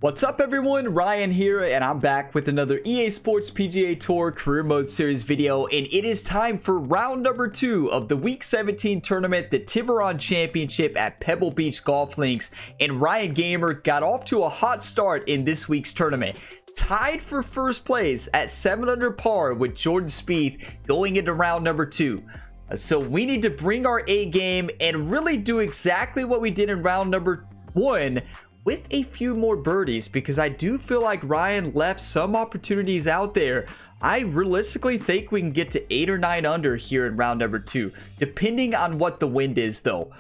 What's up everyone, Ryan here, and I'm back with another EA Sports PGA Tour Career Mode Series video, and it is time for round number 2 of the Week 17 tournament, the Tiburon Championship at Pebble Beach Golf Links, and Ryan Gamer got off to a hot start in this week's tournament. Tied for first place at 7 under par with Jordan Spieth going into round number 2. So we need to bring our A game and really do exactly what we did in round number 1, with a few more birdies, because I do feel like Ryan left some opportunities out there. I realistically think we can get to 8 or 9 under here in round number 2, depending on what the wind is though.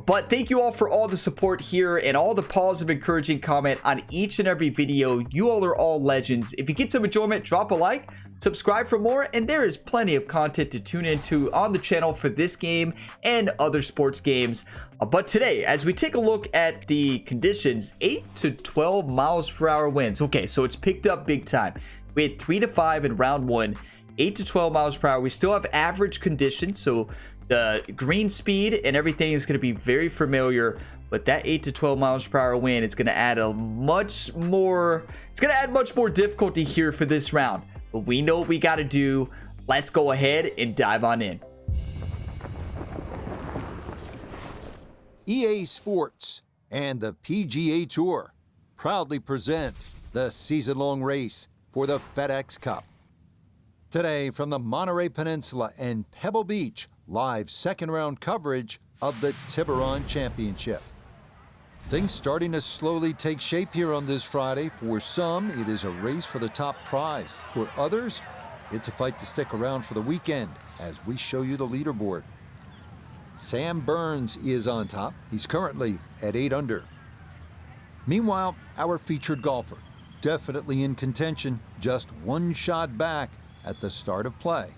But thank you all for all the support here and all the positive encouraging comment on each and every video. You all are all legends. If you get some enjoyment, drop a like, subscribe for more, and there is plenty of content to tune into on the channel for this game and other sports games. But today, as we take a look at the conditions, 8 to 12 miles per hour winds. Okay, so it's picked up big time. We had 3 to 5 in round 1, 8 to 12 miles per hour. We still have average conditions, so the green speed and everything is going to be very familiar, but that 8 to 12 miles per hour wind is going to add much more difficulty here for this round. But we know what we got to do. Let's go ahead and dive on in. EA Sports and the PGA Tour proudly present the season-long race for the FedEx Cup. Today, from the Monterey Peninsula and Pebble Beach, live second-round coverage of the Tiburon Championship. Things starting to slowly take shape here on this Friday. For some, it is a race for the top prize. For others, it's a fight to stick around for the weekend as we show you the leaderboard. Sam Burns is on top. He's currently at 8 under. Meanwhile, our featured golfer, definitely in contention, just one shot back at the start of play.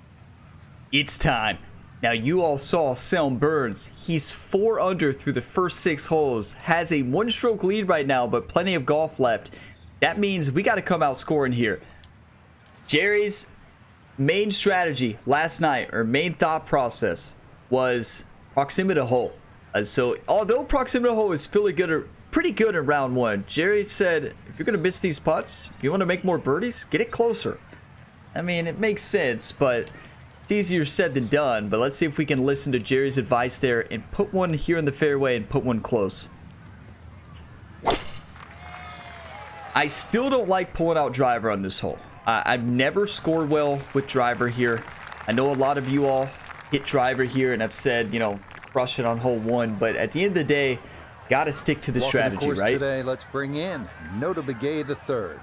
It's time. Now, you all saw Sam Burns. He's 4 under through the first 6 holes. Has a 1-stroke lead right now, but plenty of golf left. That means we got to come out scoring here. Jerry's main strategy last night, or main thought process, was proximity to hole. So, although proximity to hole is pretty good in round 1, Jerry said, if you're going to miss these putts, if you want to make more birdies, get it closer. I mean, it makes sense, but it's easier said than done. But let's see if we can listen to Jerry's advice there and put one here in the fairway and put one close. I still don't like pulling out driver on this hole. I've never scored well with driver here. I know a lot of you all hit driver here and have said, you know, crush it on hole 1. But at the end of the day, got to stick to the strategy, right? Today, let's bring in Nota Begay III.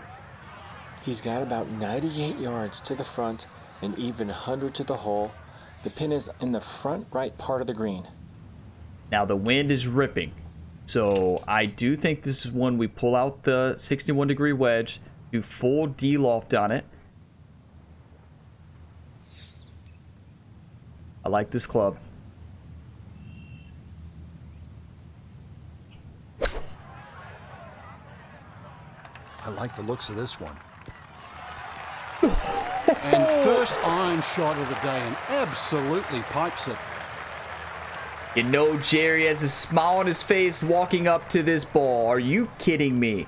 He's got about 98 yards to the front and even 100 to the hole. The pin is in the front right part of the green. Now the wind is ripping, so I do think this is one we pull out the 61-degree wedge, do full D-loft on it. I like this club. I like the looks of this one. And first iron shot of the day, and absolutely pipes it. You know, Jerry has a smile on his face walking up to this ball. Are you kidding me?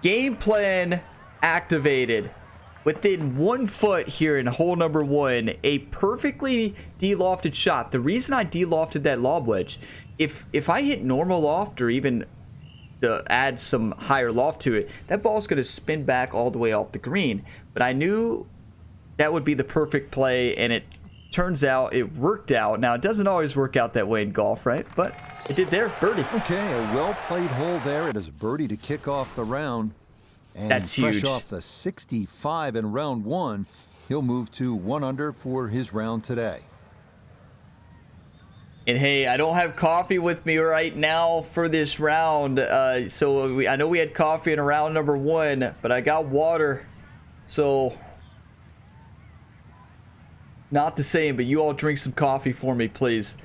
Game plan activated. Within 1 foot here in hole number 1, a perfectly de-lofted shot. The reason I de-lofted that lob wedge, if I hit normal loft or even to add some higher loft to it, that ball's going to spin back all the way off the green. But I knew that would be the perfect play, and it turns out it worked out. Now, it doesn't always work out that way in golf, right? But it did there. Birdie. Okay, a well-played hole there. It is birdie to kick off the round. And that's fresh huge. Off the 65 in round 1, he'll move to 1 under for his round today. And hey, I don't have coffee with me right now for this round. So I know we had coffee in round number 1, but I got water. So not the same, but you all drink some coffee for me, please.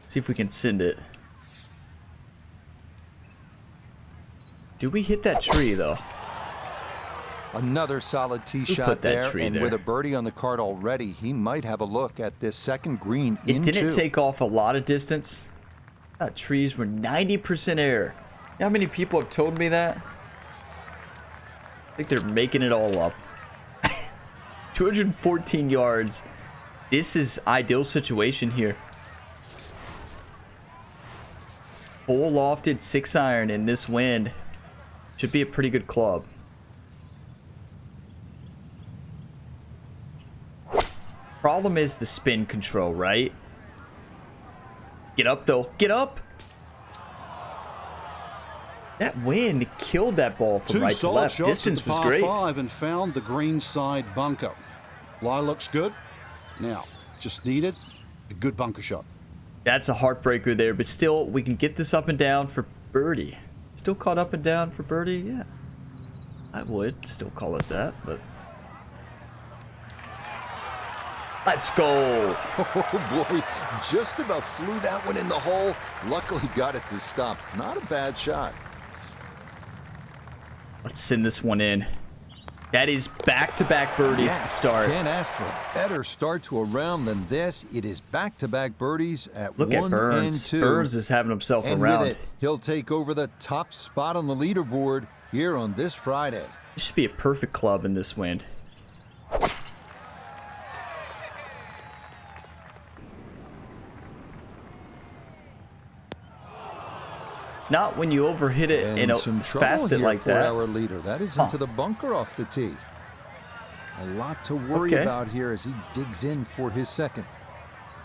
See if we can send it. Do we hit that tree though? Another solid tee shot there, and with a birdie on the card already, he might have a look at this second green. It didn't take off a lot of distance. Trees were 90% air. You know how many people have told me that? I think they're making it all up. 214 yards. This is ideal situation here. Full lofted 6-iron in this wind. Should be a pretty good club. Problem is the spin control, right? Get up though. Get up! That wind killed that ball from right to left. Distance was great. Five and found the green side bunker. Lie looks good. Now, just needed a good bunker shot. That's a heartbreaker there, but still, we can get this up and down for birdie. Still caught up and down for birdie? Yeah. I would still call it that, but... Let's go! Oh boy, just about flew that one in the hole. Luckily got it to stop. Not a bad shot. Let's send this one in. That is back-to-back birdies to start. Can't ask for a better start to a round than this. It is back-to-back birdies at Look 1 at Burns. and 2. Burns is having himself a And round. with it, he'll take over the top spot on the leaderboard here on this Friday. This should be a perfect club in this wind. Not when you overhit it and some fast it trouble like here that. for our leader. That is into the bunker off the tee. A lot to worry about here as he digs in for his second.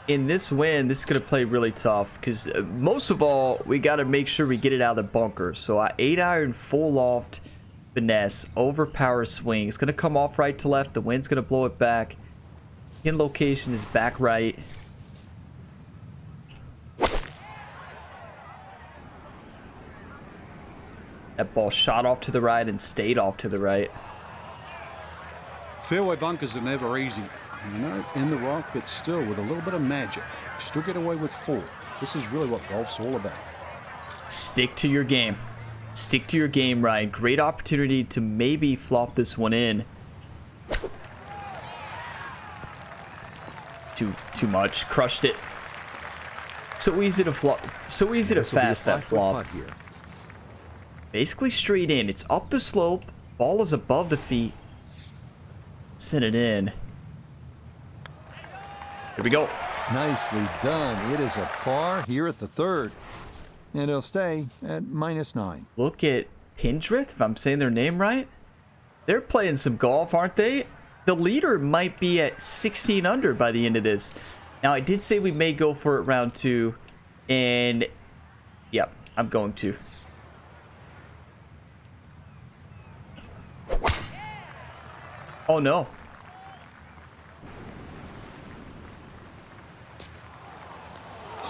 In this wind, this is going to play really tough because most of all, we got to make sure we get it out of the bunker. So 8-iron full loft finesse, overpower swing. It's going to come off right to left. The wind's going to blow it back. Pin location is back right. That ball shot off to the right and stayed off to the right. Fairway bunkers are never easy. You know, in the rough, but still with a little bit of magic. Still get away with 4. This is really what golf's all about. Stick to your game. Stick to your game, Ryan. Great opportunity to maybe flop this one in. Too much. Crushed it. So easy to flop. So easy to fast that flop. Here. Basically straight in. It's up the slope. Ball is above the feet. Send it in. Here we go. Nicely done. It is a par here at the third. And it'll stay at -9. Look at Pendrith, if I'm saying their name right. They're playing some golf, aren't they? The leader might be at 16 under by the end of this. Now, I did say we may go for it round 2. And, yep, I'm going to. Oh, no.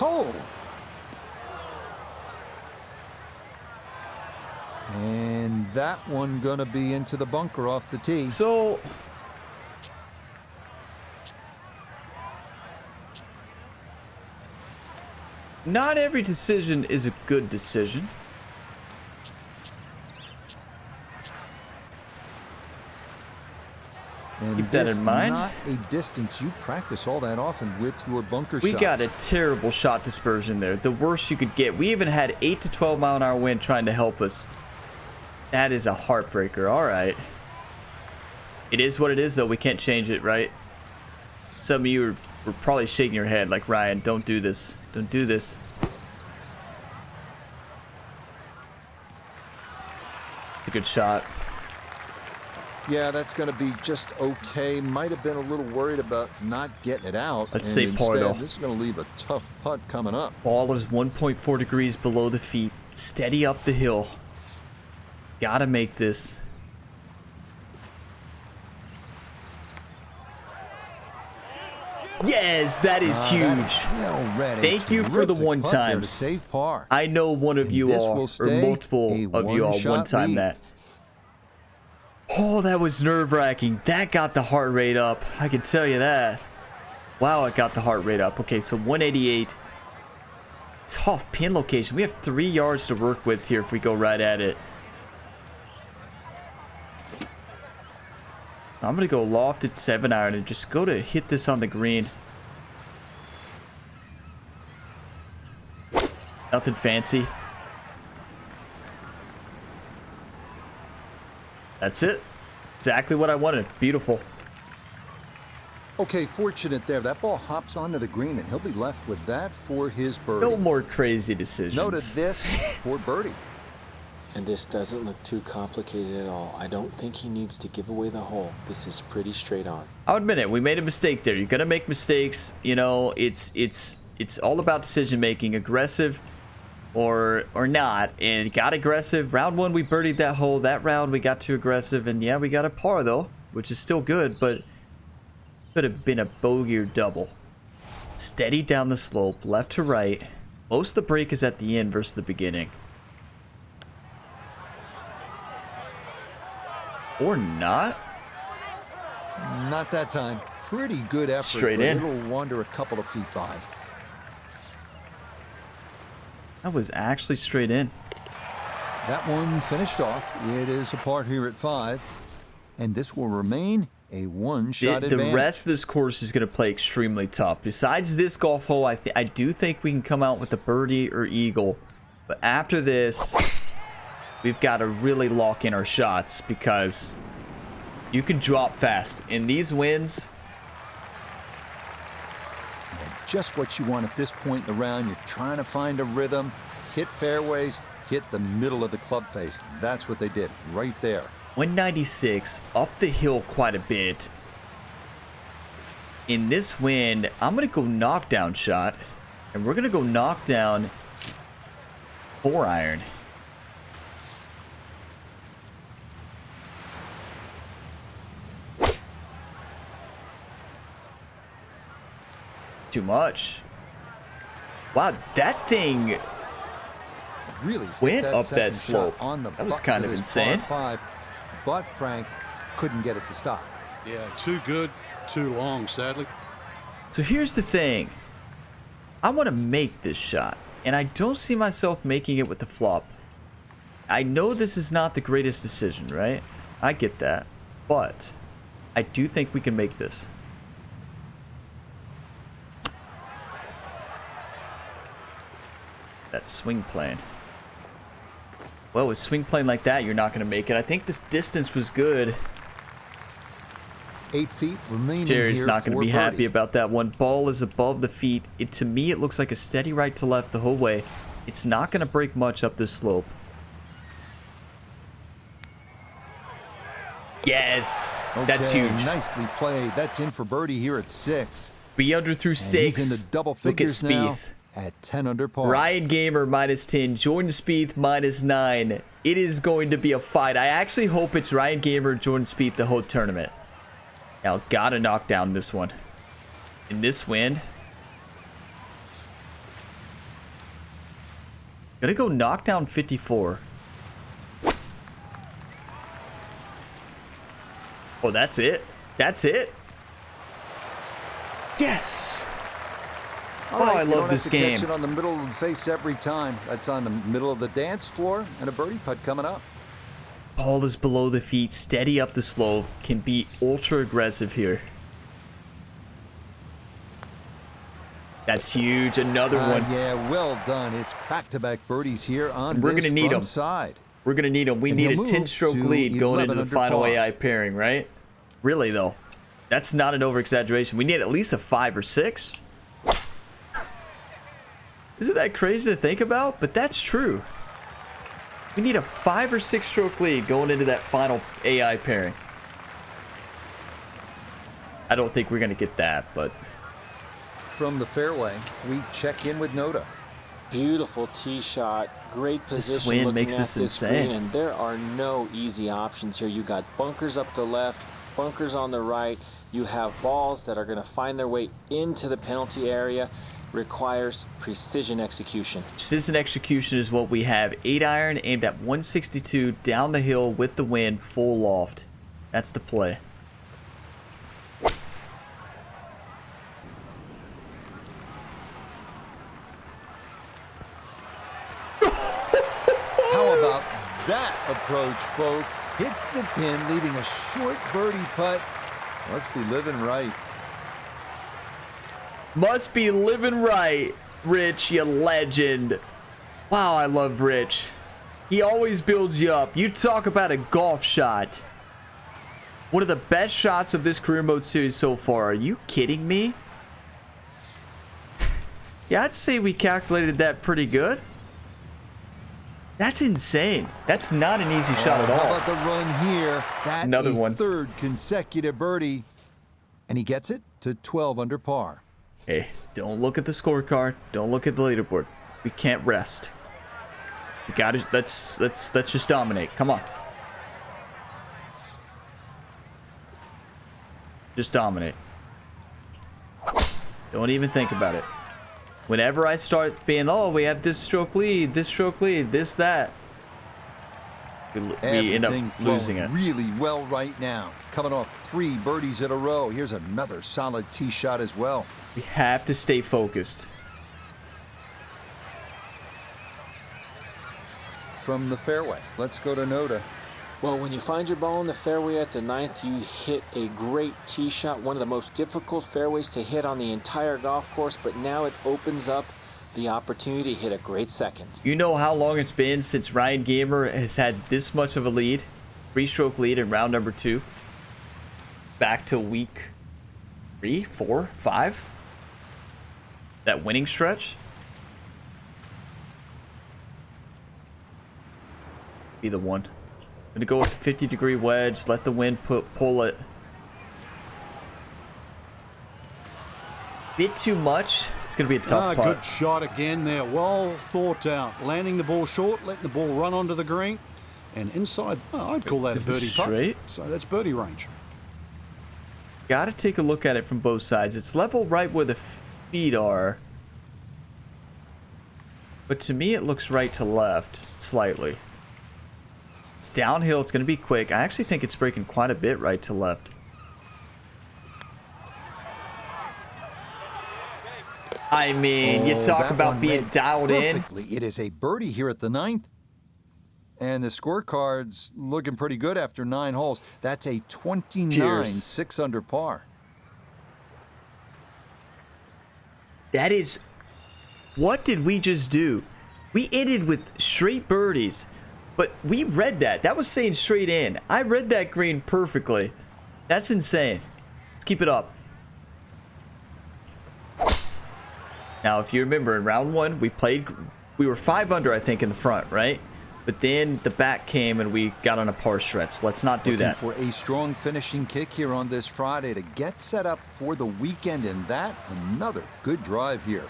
Oh! And that one gonna be into the bunker off the tee. So, not every decision is a good decision. And keep that this in mind. Not a distance you practice all that often with your bunker We shots. got a terrible shot dispersion there. The worst you could get. We even had 8 to 12 mile an hour wind trying to help us. That is a heartbreaker. All right. It is what it is, though. We can't change it, right? Some of you were probably shaking your head like, Ryan, don't do this. Don't do this. It's a good shot. Yeah, that's going to be just okay. Might have been a little worried about not getting it out. Let's and say instead, Pardo. this is going to leave a tough putt coming up. Ball is 1.4 degrees below the feet. Steady up the hill. Gotta make this. Yes, that is huge. Well read. Thank you for the Terrific one putt there to times. save par. I know one of And you this all, will or stay multiple a of you all one-shot one time lead. that. Oh, that was nerve-wracking. That got the heart rate up. I can tell you that. Wow, it got the heart rate up. Okay, so 188. Tough pin location. We have 3 yards to work with here if we go right at it. I'm going to go lofted 7-iron and just go to hit this on the green. Nothing fancy. That's it. Exactly what I wanted. Beautiful. Okay, fortunate there. That ball hops onto the green, and he'll be left with that for his birdie. No more crazy decisions. Noted this for birdie. And this doesn't look too complicated at all. I don't think he needs to give away the hole. This is pretty straight on. I'll admit it. We made a mistake there. You're gonna make mistakes. You know, it's all about decision making, aggressive or not. And it got aggressive. Round 1, we birdied that hole. That round, we got too aggressive, and yeah, we got a par though, which is still good, but could have been a bogey or double. Steady down the slope, left to right. Most of the break is at the end versus the beginning. Or not. Not that time. Pretty good effort. Straight in. It'll wander a couple of feet by. That was actually straight in. That one finished off. It is a par here at 5. And this will remain a one-shot advantage. The rest of this course is going to play extremely tough. Besides this golf hole, I do think we can come out with a birdie or eagle. But after this, we've got to really lock in our shots because you can drop fast. In these winds, just what you want at this point in the round. You're trying to find a rhythm, hit fairways, hit the middle of the club face. That's what they did right there. 196 up the hill quite a bit. In this wind, I'm going to go knockdown shot, and we're going to go knockdown 4-iron. Too much. Wow, that thing really went up that slope. On the that was kind of insane. Par 5, but Frank couldn't get it to stop. Yeah, too good, too long, sadly. So here's the thing. I want to make this shot, and I don't see myself making it with the flop. I know this is not the greatest decision, right? I get that, but I do think we can make this. That swing plane. Well, with swing plane like that, you're not going to make it. I think this distance was good. 8 feet remaining. Jerry's not going to be birdie. happy about that one. Ball is above the feet. To me, it looks like a steady right to left the whole way. It's not going to break much up this slope. Yes, Okay, that's huge. Nicely played. That's in for birdie here at 6. 3 under through 6. And he's in the double figures Look at now Spieth. At 10 under par. Ryan Gamer -10, Jordan Spieth -9. It is going to be a fight. I actually hope it's Ryan Gamer, Jordan Spieth the whole tournament. Now, gotta knock down this one. In this wind. Gonna go knock down 54. Oh, that's it? That's it? Yes! All right, I you love don't this have to game. catch it on the middle of the face every time. That's on the middle of the dance floor, and a birdie putt coming up. Ball is below the feet, steady up the slope, can be ultra aggressive here. That's huge, another one. Yeah, well done. It's back-to-back birdies here on We're this gonna need front them. side. We're going to need them. We And need a he'll move 10-stroke to lead going into 11 the under final par. AI pairing, right? Really, though. That's not an over-exaggeration. We need at least a 5 or 6. Isn't that crazy to think about? But that's true. We need a 5 or 6 stroke lead going into that final AI pairing. I don't think we're going to get that, but From the fairway, we check in with Noda. Beautiful tee shot, great position wind looking makes at this this insane. green, and there are no easy options here. You got bunkers up the left, bunkers on the right. You have balls that are going to find their way into the penalty area. Requires precision execution. precision execution is what we have. 8-iron aimed at 162 down the hill with the wind, full loft. That's the play. How about that approach, folks? Hits the pin, leaving a short birdie putt. Must be living right. Must be living right, Rich, you legend. Wow, I love Rich. He always builds you up. You talk about a golf shot. One of the best shots of this career mode series so far. Are you kidding me? Yeah, I'd say we calculated that pretty good. That's insane. That's not an easy shot at all. How about the run here? That's another one. Third consecutive birdie. And he gets it to 12 under par. Hey, don't look at the scorecard. Don't look at the leaderboard. We can't rest. We gotta, let's just dominate. Come on. Just dominate. Don't even think about it. Whenever I start being, oh, we have this stroke lead, this, that, we end up losing it. Really well right now. Coming off 3 birdies in a row. Here's another solid tee shot as well. We have to stay focused. From the fairway, let's go to Noda. Well, when you find your ball in the fairway at the 9th, you hit a great tee shot, one of the most difficult fairways to hit on the entire golf course, but now it opens up the opportunity to hit a great second. You know how long it's been since Ryan Gamer has had this much of a lead? 3-stroke lead in round number 2. Back to week 3, 4, 5. That winning stretch. Be the one. I'm gonna go with 50-degree wedge. Let the wind pull it. Bit too much. It's gonna be a tough putt. Good shot again there. Well thought out. Landing the ball short, letting the ball run onto the green, and inside. Oh, I'd call that Is a this birdie putt. straight? So that's birdie range. Gotta take a look at it from both sides. It's level right where the feet are. But to me, it looks right to left, slightly. It's downhill. It's going to be quick. I actually think it's breaking quite a bit right to left. I mean, you talk about being dialed in. It is a birdie here at the 9th. And the scorecard's looking pretty good after 9 holes. That's a 29, Cheers. 6 under par. That is... What did we just do? We ended with straight birdies. But we read that. That was saying straight in. I read that green perfectly. That's insane. Let's keep it up. Now, if you remember, in round 1, we were 5 under, I think, in the front, right? But then the back came and we got on a par stretch. Let's not do that. For a strong finishing kick here on this Friday to get set up for the weekend, and that another good drive here.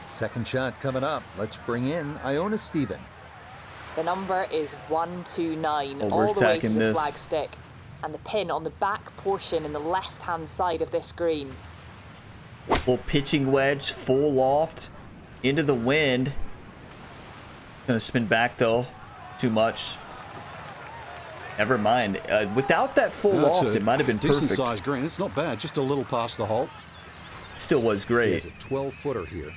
Second shot coming up. Let's bring in Iona Stephen. The number is 129, Oh, we're all the way to attacking the this. flagstick, and the pin on the back portion in the left-hand side of this green. Little pitching wedge, full loft, into the wind. Gonna spin back though, too much. Never mind. Without that full loft, it might have been perfect. Decent-sized green. It's not bad. Just a little past the hole. Still was great. He has a 12-footer here.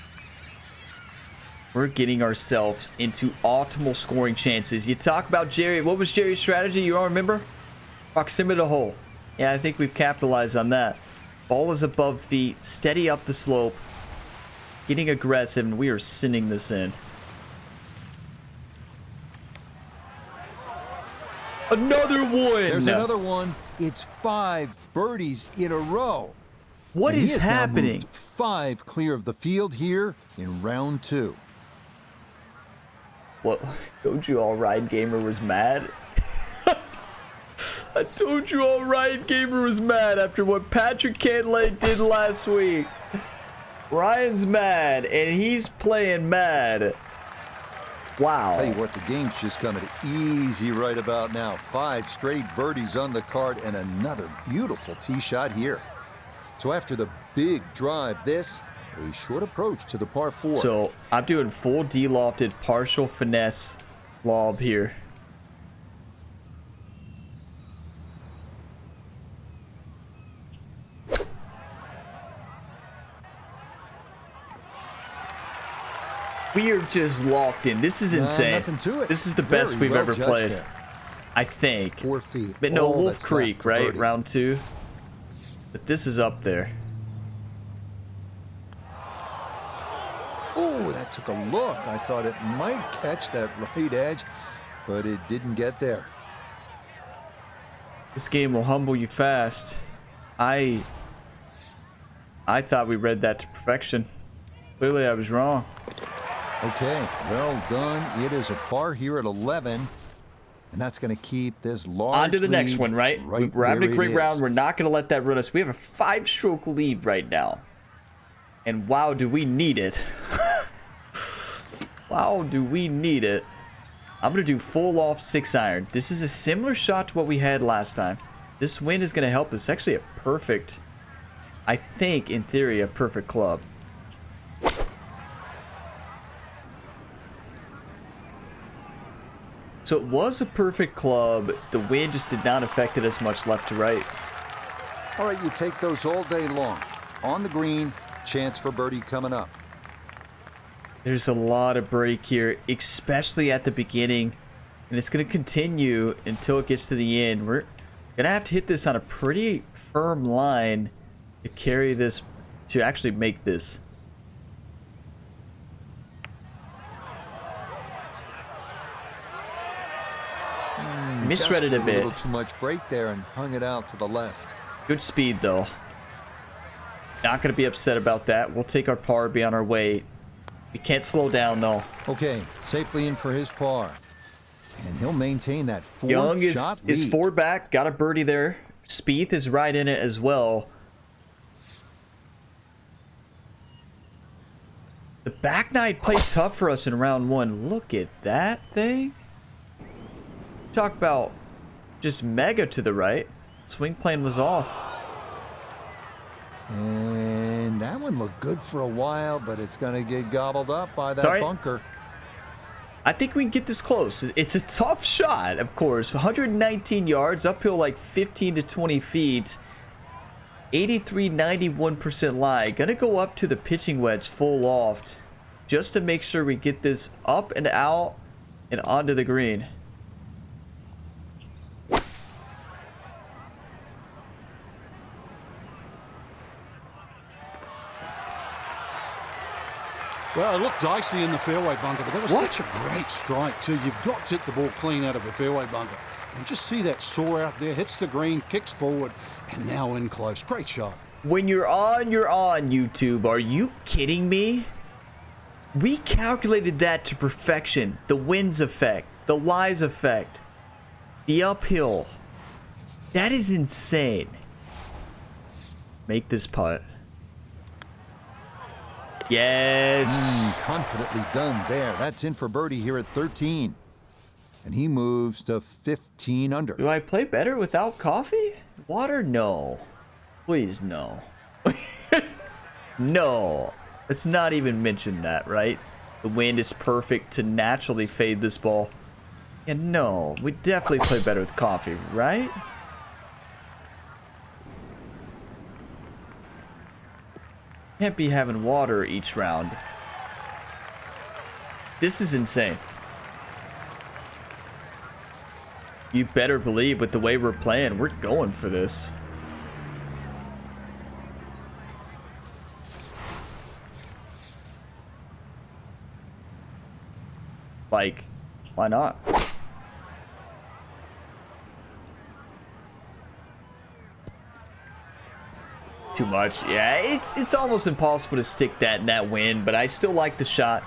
We're getting ourselves into optimal scoring chances. You talk about Jerry. What was Jerry's strategy? You all remember? Proximity to hole. Yeah, I think we've capitalized on that. Ball is above feet, steady up the slope, getting aggressive, and we are sending this in. Another one! There's another one. It's 5 birdies in a row. What And he is has now happening? moved 5 clear of the field here in round 2. What? Told you all Ryan Gamer was mad? I told you all Ryan Gamer was mad after what Patrikios did last week. Ryan's mad, and he's playing mad. Wow. Tell you what, the game's just coming easy right about now. 5 straight birdies on the card and another beautiful tee shot here. So after the big drive, this, a short approach to the par 4. So I'm doing full D-lofted partial finesse lob here. We are just locked in. This is insane. Nothing to it. This is the best we've ever judged played. there. I think. 4 feet. But no, all Wolf that's left Creek, for right? birdie. Round 2. But this is up there. Oh, that took a look. I thought it might catch that right edge, but it didn't get there. This game will humble you fast. I thought we read that to perfection. Clearly I was wrong. Okay, well done. It is a par here at 11. And that's going to keep this large On to the next lead one, right? We're having a great round. We're not going to let that run us. We have a 5-stroke lead right now. And wow, do we need it. Wow, do we need it. I'm going to do full loft 6-iron. This is a similar shot to what we had last time. This wind is going to help us. Actually a perfect, I think, in theory, a perfect club. So it was a perfect club. The wind just did not affect it as much left to right. All right, you take those all day long. On the green, chance for birdie coming up. There's a lot of break here, especially at the beginning. And it's going to continue until it gets to the end. We're going to have to hit this on a pretty firm line to carry this, to actually make this. Misread it a bit. A little too much break there and hung it out to the left. Good speed, though. Not going to be upset about that. We'll take our par, be on our way. We can't slow down, though. Okay, safely in for his par. And he'll maintain that 4-shot Young lead. is 4 back. Got a birdie there. Spieth is right in it as well. The back nine played tough for us in round 1. Look at that thing. Talk about just mega to the right. Swing plane was off. And that one looked good for a while, but it's going to get gobbled up by that bunker. I think we can get this close. It's a tough shot, of course. 119 yards, uphill like 15 to 20 feet. 83, 91% lie. Gonna go up to the pitching wedge full loft just to make sure we get this up and out and onto the green. Well, it looked dicey in the fairway bunker, but that was such a great strike too. You've got to hit the ball clean out of a fairway bunker. And just see that saw out there, hits the green, kicks forward, and now in close. Great shot. When you're on, YouTube. Are you kidding me? We calculated that to perfection. The winds effect, the lies effect, the uphill. That is insane. Make this putt. Yes. Confidently done there. That's in for birdie here at 13. And he moves to 15 under. Do I play better without coffee? Water? No. Please, no. No. Let's not even mention that, right? The wind is perfect to naturally fade this ball. And no, we definitely play better with coffee, right? Can't be having water each round. This is insane. You better believe with the way we're playing, we're going for this. Like, why not? Too much. Yeah, it's almost impossible to stick that in that wind, but I still like the shot.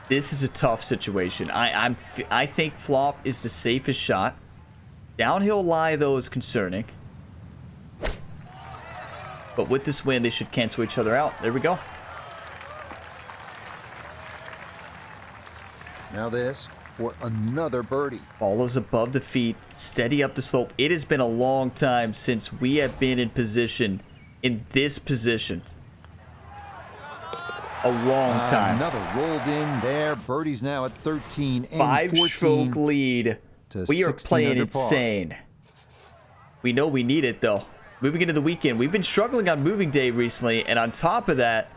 This is a tough situation. I think flop is the safest shot. Downhill lie though is concerning. But with this wind, they should cancel each other out. There we go. Now this for another birdie. Ball is above the feet, steady up the slope. It has been a long time since we have been in position, in this position. A long time. Another rolled in there. Birdie's now at 13 and 5-stroke lead. We are playing insane. We know we need it though. Moving into the weekend, we've been struggling on moving day recently, and on top of that,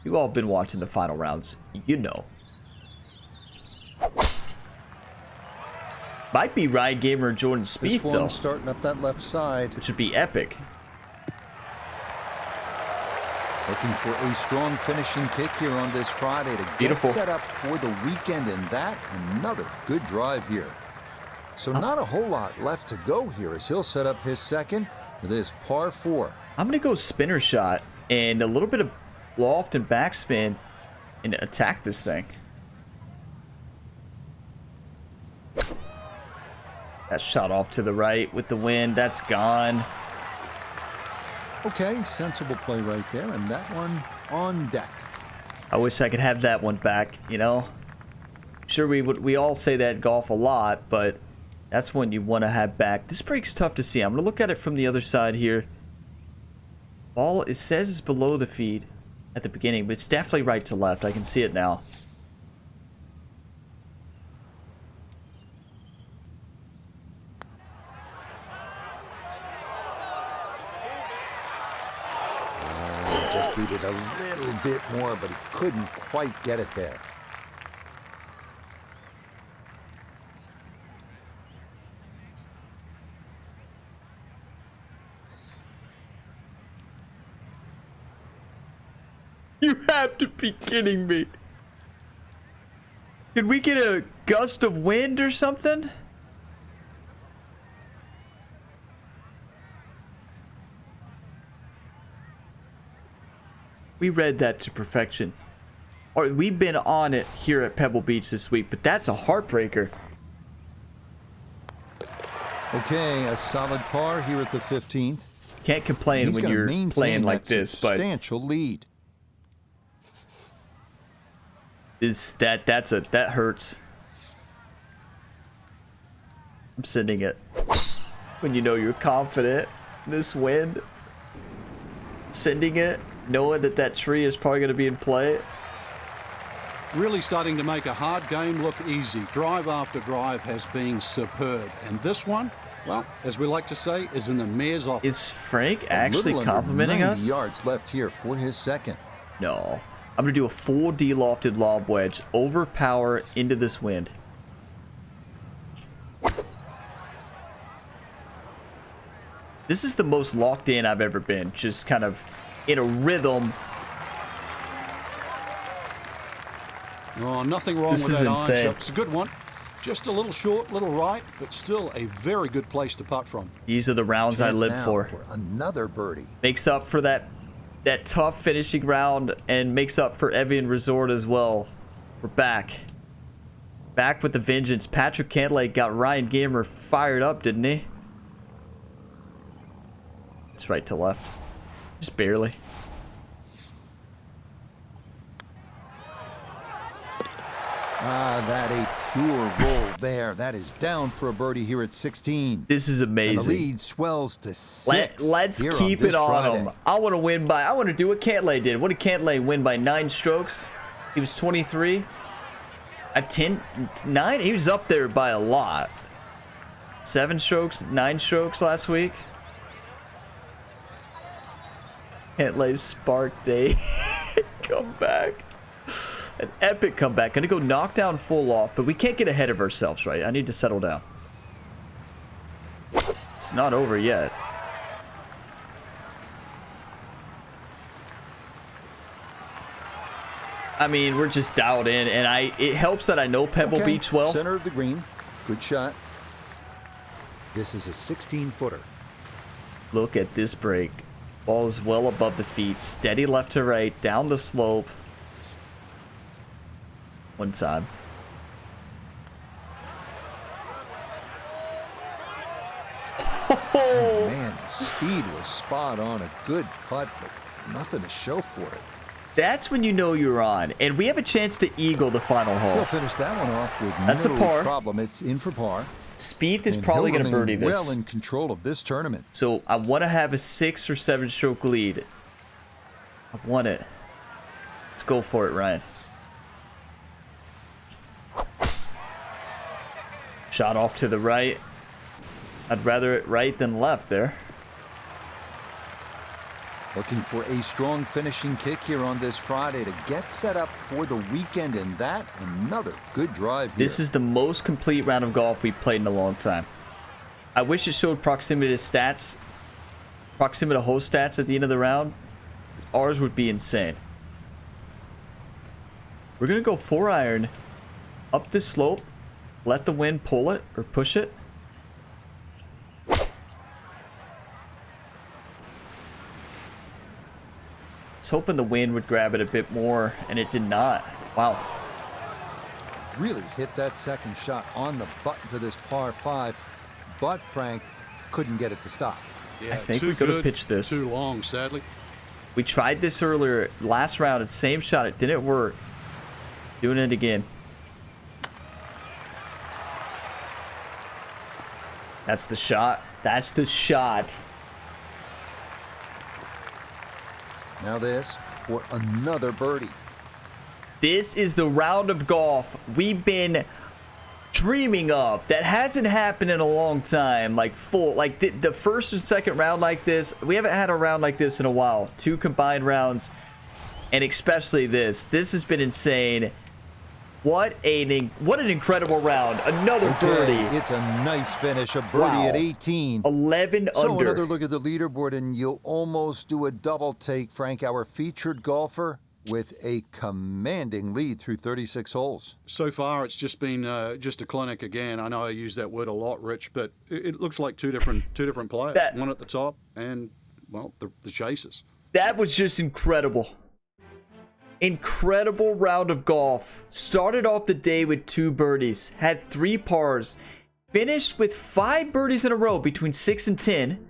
you all have been watching the final rounds. You know. Might be Ryan Gamer or Jordan Spieth though. Starting up that left side, which would be epic. Looking for a strong finishing kick here on this Friday to get set up for the weekend, and that another good drive here. So not a whole lot left to go here as he'll set up his second for this par 4. I'm going to go spinner shot and a little bit of loft and backspin and attack this thing. That shot off to the right with the wind. That's gone. Okay, sensible play right there, and that one on deck. I wish I could have that one back, you know. Sure, we all say that in golf a lot, but that's one you want to have back. This break's tough to see. I'm going to look at it from the other side here. Ball, it says it's below the feed at the beginning, but it's definitely right to left. I can see it now. Just needed a little bit more, but he couldn't quite get it there. You have to be kidding me. Could we get a gust of wind or something? We read that to perfection. Or we've been on it here at Pebble Beach this week, but that's a heartbreaker. Okay, a solid par here at the 15th. Can't complain when you're playing like this, but substantial lead. That hurts. I'm sending it. When you know you're confident in this wind, sending it, knowing that tree is probably going to be in play. Really starting to make a hard game look easy. Drive after drive has been superb. And this one, well, as we like to say, is in the mayor's office. Is Frank actually complimenting us? 90 yards left here for his second. No. I'm going to do a full de-lofted lob wedge, overpower into this wind. This is the most locked in I've ever been. Just kind of in a rhythm. Oh, nothing wrong with that iron shot. It's a good one. Just a little short, little right, but still a very good place to putt from. These are the rounds I live for. Another birdie. Makes up for that tough finishing round and makes up for Evian Resort as well. We're back. Back with the vengeance. Patrick Cantlay got Ryan Gamer fired up, didn't he? It's right to left. Just barely. Ah, that a pure roll there. That is down for a birdie here at 16. This is amazing. And the lead swells to 6. Let's keep it on him. I want to win by... I want to do what Cantlay did. What did Cantlay win by? 9 strokes? He was 23. At 10... 9? He was up there by a lot. 7 strokes? 9 strokes last week? Cantlay's spark day. Come back. An epic comeback. Gonna go knock down full off, but we can't get ahead of ourselves, right? I need to settle down. It's not over yet. I mean, we're just dialed in, and it helps that I know Pebble Beach well. Center of the green. Good shot. This is a 16-footer. Look at this break. Ball is well above the feet. Steady left to right, down the slope. One time. Oh, man, the speed was spot on. A good putt, but nothing to show for it. That's when you know you're on. And we have a chance to eagle the final hole. He'll finish that one off with That's no a par. problem. It's in for par. Spieth is probably going to birdie this. Well in control of this tournament. So I want to have a 6 or 7 stroke lead. I want it. Let's go for it, Ryan. Shot off to the right. I'd rather it right than left there. Looking for a strong finishing kick here on this Friday to get set up for the weekend, and that another good drive here. This is the most complete round of golf we've played in a long time. I wish it showed proximity to stats, proximity to hole stats at the end of the round. ours would be insane. We're gonna go 4-iron up this slope, let the wind pull it or push it. I was hoping the wind would grab it a bit more, and it did not. Wow. Really hit that second shot on the button to this par 5, but Frank couldn't get it to stop. Yeah, I think too we could have good, pitched this. Too long, sadly. We tried this earlier, last round, it's same shot. It didn't work. Doing it again. That's the shot. That's the shot. Now this for another birdie. This is the round of golf we've been dreaming of. That hasn't happened in a long time. Like the first and second round like this. We haven't had a round like this in a while. 2 combined rounds. And especially this. This has been insane. What an incredible round. Another birdie. It's a nice finish. A birdie Wow. at 18. 11 So under. another look at the leaderboard, and you'll almost do a double take, Frank. Our featured golfer with a commanding lead through 36 holes. So far, it's just been just a clinic again. I know I use that word a lot, Rich, but it looks like two different players. One at the top and, well, the chasers. That was just incredible. Incredible round of golf. Started off the day with 2 birdies. Had 3 pars. Finished with 5 birdies in a row between 6 and 10.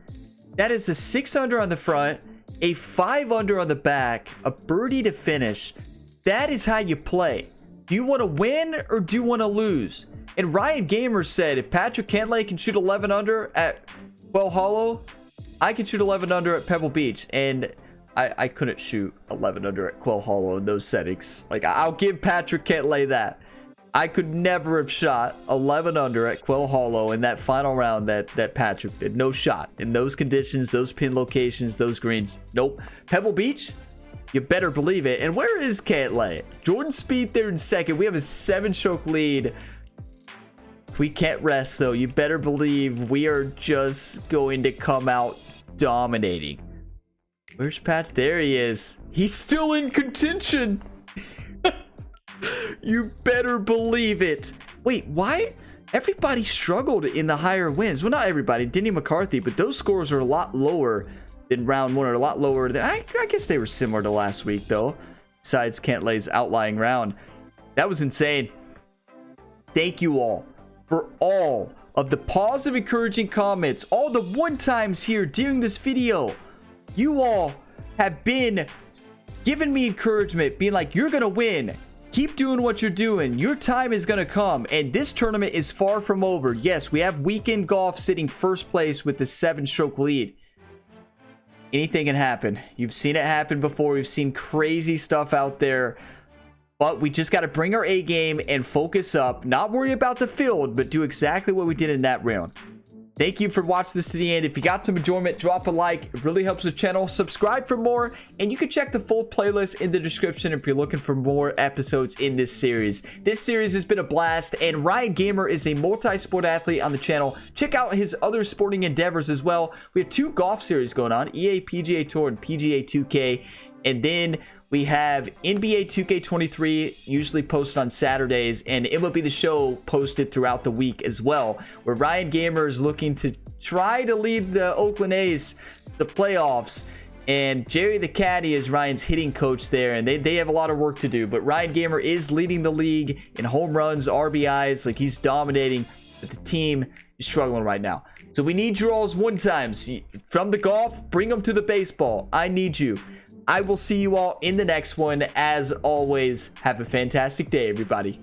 That is a 6 under on the front. A 5 under on the back. A birdie to finish. That is how you play. Do you want to win or do you want to lose? And Ryan Gamer said if Patrick Cantlay can shoot 11 under at Quail Hollow, I can shoot 11 under at Pebble Beach. And I couldn't shoot 11 under at Quail Hollow in those settings. Like, I'll give Patrick Cantlay that. I could never have shot 11 under at Quail Hollow in that final round that Patrick did. No shot. In those conditions, those pin locations, those greens. Nope. Pebble Beach? You better believe it. And where is Cantlay? Jordan Spieth there in second. We have a 7-stroke lead. We can't rest, though. You better believe we are just going to come out dominating. Where's Pat? There he is. He's still in contention. You better believe it. Wait, why? Everybody struggled in the higher wins. Well, not everybody. Denny McCarthy, but those scores are a lot lower than round 1, or a lot lower than... I guess they were similar to last week, though. Besides Cantlay's outlying round. That was insane. Thank you all for all of the positive, encouraging comments. All the one-times here during this video. You all have been giving me encouragement, being like, you're gonna win, keep doing what you're doing, your time is gonna come. And this tournament is far from over. Yes, we have weekend golf sitting first place with the 7-stroke lead. Anything can happen. You've seen it happen before. We've seen crazy stuff out there, but we just got to bring our A game and focus up, not worry about the field, but do exactly what we did in that round. Thank you for watching this to the end. If you got some enjoyment, drop a like. It really helps the channel. Subscribe for more. And you can check the full playlist in the description if you're looking for more episodes in this series. This series has been a blast. And Ryan Gamer is a multi-sport athlete on the channel. Check out his other sporting endeavors as well. We have 2 golf series going on. EA PGA Tour and PGA 2K. And then we have NBA 2K23 usually posted on Saturdays, and MLB The Show posted throughout the week as well, where Ryan Gamer is looking to try to lead the Oakland A's to the playoffs. And Jerry the Caddy is Ryan's hitting coach there, and they have a lot of work to do. But Ryan Gamer is leading the league in home runs, RBIs, like he's dominating, but the team is struggling right now. So we need you all's one-times. From the golf, bring them to the baseball. I need you. I will see you all in the next one. As always, have a fantastic day, everybody.